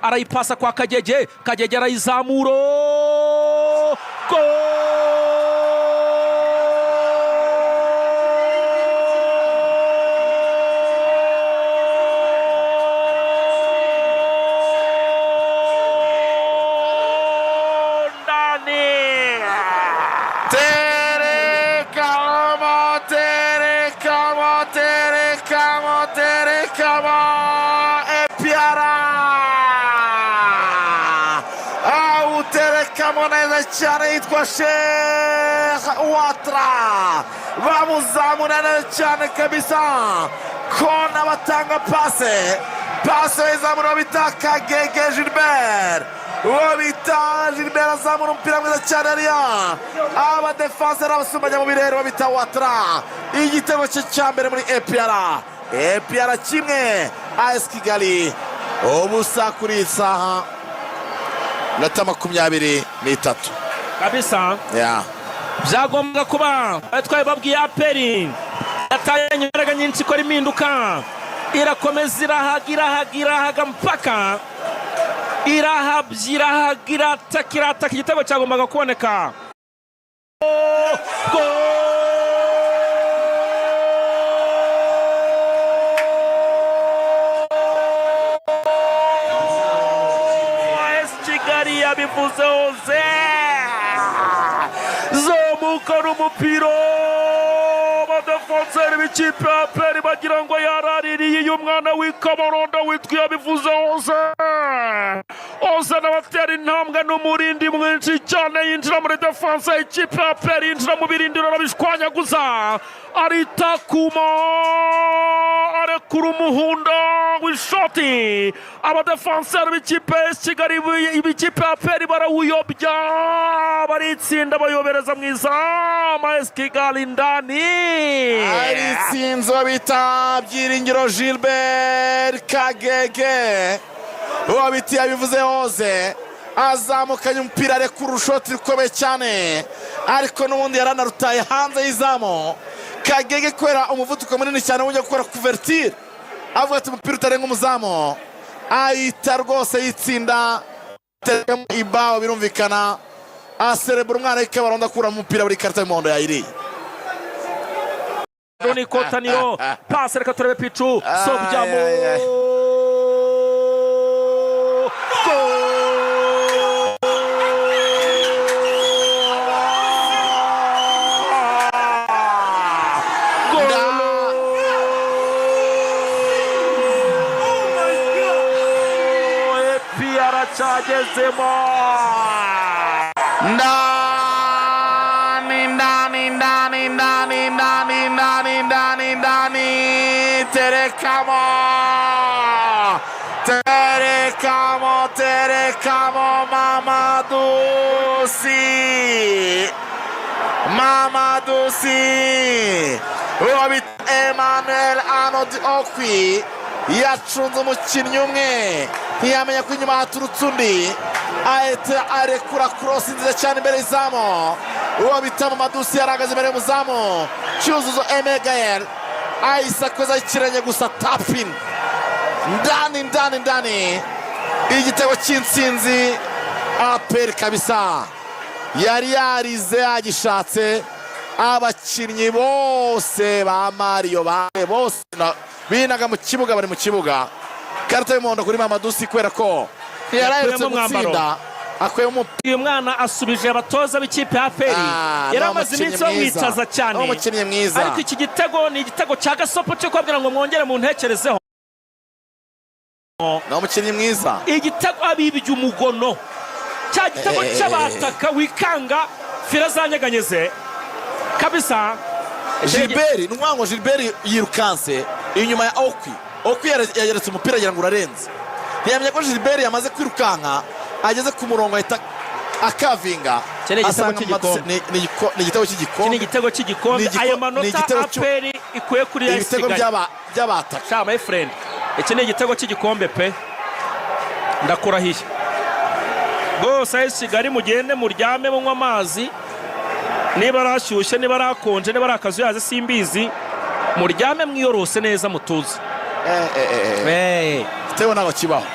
arayipasa kwa Kagege arayizamura neza cyane yitwa Sheikh Watra bamuzamura neza cyane kabisa kona batanga pase izamura bita Kagege Gilbert azamura umupira mwiza cyane ariya abadefanse n'abasumbanya mu birere bita Watra igitego cye cya mbere muri APR kimwe AS Kigali ubusa kuri isaha minota 23 kabisa byagombwa kuba batwaye babwiye APR yataye imbaraga nyinshi ikora impinduka irakomeza irahaga mpaka irahagira takirata igitego cyagombaga kuboneka bivuze hose zamukana umupira abadefanseri b'ikipe ya APR bagira ngo yaraririye uyu mwana w'ikabarondo witwa bivuze hose n'abatera intambwe n'umurindi mwinshi cyane yinjira muri defanse y'ikipe ya APR yinjira mu birindiro arabishwanyaguza aritakuma arekura umuhunda w'ishoti abadefanseri b'ikipe ya Kigali b'ikipe ya APR barawuyobya baritsinda bayobereza mu izamu AS Kigali ndani aritsinzo bita Byiringiro Gilbert Kagege wabiti yabivuze hose azamukanye umupira arekura urushoti rukomeye cyane ariko n'ubundi yaranarutaye hanze y'izamu Kagege kwera umuvuduko munini cyane wongera gukora couverture avuga ati umupira utarenga umuzamu ahita rwose yitsinda ibao birumvikana aserebura umwana w'ikabarondo akura umupira buri karita y'umuhondo yayiriye Roni Kotaniro pase reka turebe Pichu Sobyamo chagezemo ndani terekamo Mamadou Sy Emmanuel Arnold Okwi yacunze umukinnyi umwe ntiyamenya ko inyuma haturutse undi ahita arekura cross nziza cyane imbere y'izamu uwo bita Mamadou Sy yaragaze imbere y'umuzamu Cyuzuzo Emegael ahise akoza ikirenge gusa tapin ndani igitego cy'intsinzi APR kabisa yari yarize yagishatse abakinnyi bose ba Mario bose binaga mu kibuga bari mu kibuga karita y'umuhondo kuri Mamadou Sy kwera ko yarayeretse gutsinda akwemo uyu mwana asubije abatoza b'ikipe ya APR yaramaze iminsi bamwicaza cyane umukinnyi mwiza ariko iki gitego ni igitego cya gasopo cyo kwabwira ngo mwongere mu ntekerezeho no umukinnyi mwiza igitego abibye umugono cya gitego cy'abataka wikanga fira zanyeganyeze kabisa Gilbert n'umwango Gilbert yirukanse inyuma ya Okwi yageretse umupira agira ngo urarenze ntiyamenye ko Gilbert yamaze kwirukanka ageze ku murongo ahita akavinga ni igitego cy'igikombe aya manota APR ikuye kuri AS Kigali by'abataka sha my friend iki ni igitego cy'igikombe pe ndakurahiye bose AS Kigali mugende muryame munywa amazi niba arashyushye niba arakonje niba arakazuyaze simbizi muryame mwiyorose neza mutuze tewe nago kibaho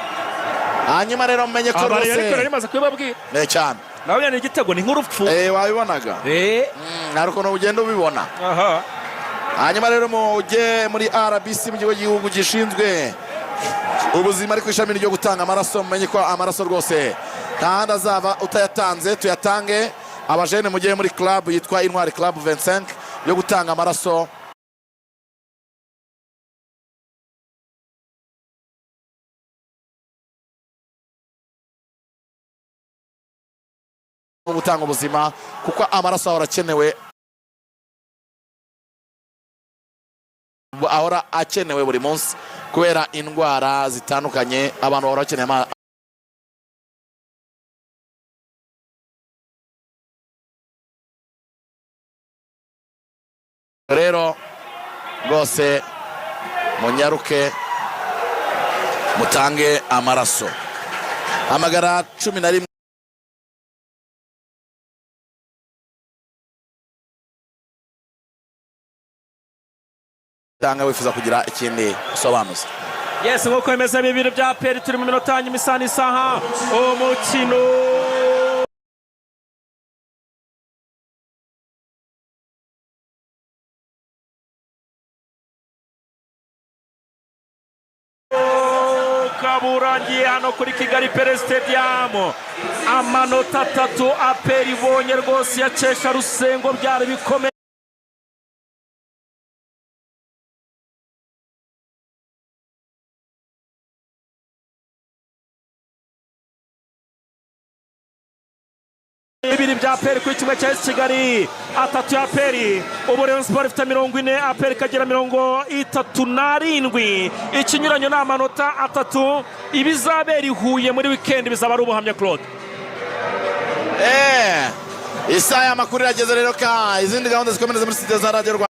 hanyuma rero mumenye ko abari ariko rwose rimaze kubibabwira cyane nawe ni igitego ni nk'urupfu wabibonaga hari ukuntu ugenda ubibona. aha hanyuma rero mujye muri RBC mu kigo cy'igihugu gishinzwe ubuzima ariko ishami ryo gutanga amaraso mumenye ko amaraso rwose nta handi azava utayatanze tuyatange. Abajene mujye muri club yitwa Intwari Club 25 yo gutanga amaraso. Gutanga ubuzima kuko amaraso ahora akenewe buri munsi kubera indwara zitandukanye abantu bahora bakeneye rero rwose munyaruke mutange amaraso. Hamagara 11 tanga wifuza kugira ikindi usobanuza. yes nk'uko bimeze bibiri bya peri turi mu minota nyuma isaha umukino kaburangiye hano kuri Kigali Pele Stadium. Amanota 3 aperi ibonye rwose yacesha Rusengo byari bikomeye. Ibiri bya peri kuri kimwe cya Kigali 3 ya peri ubu Rayon Sport ifite 40 aperi kagira 37 ikinyuranyo n'amanota 3 ibizabera ihuye muri weekend bizaba ari ubuhamya Claude. Isaha y'amakuru irageze rero ka izindi gahunda zikomereza muri studio za Radio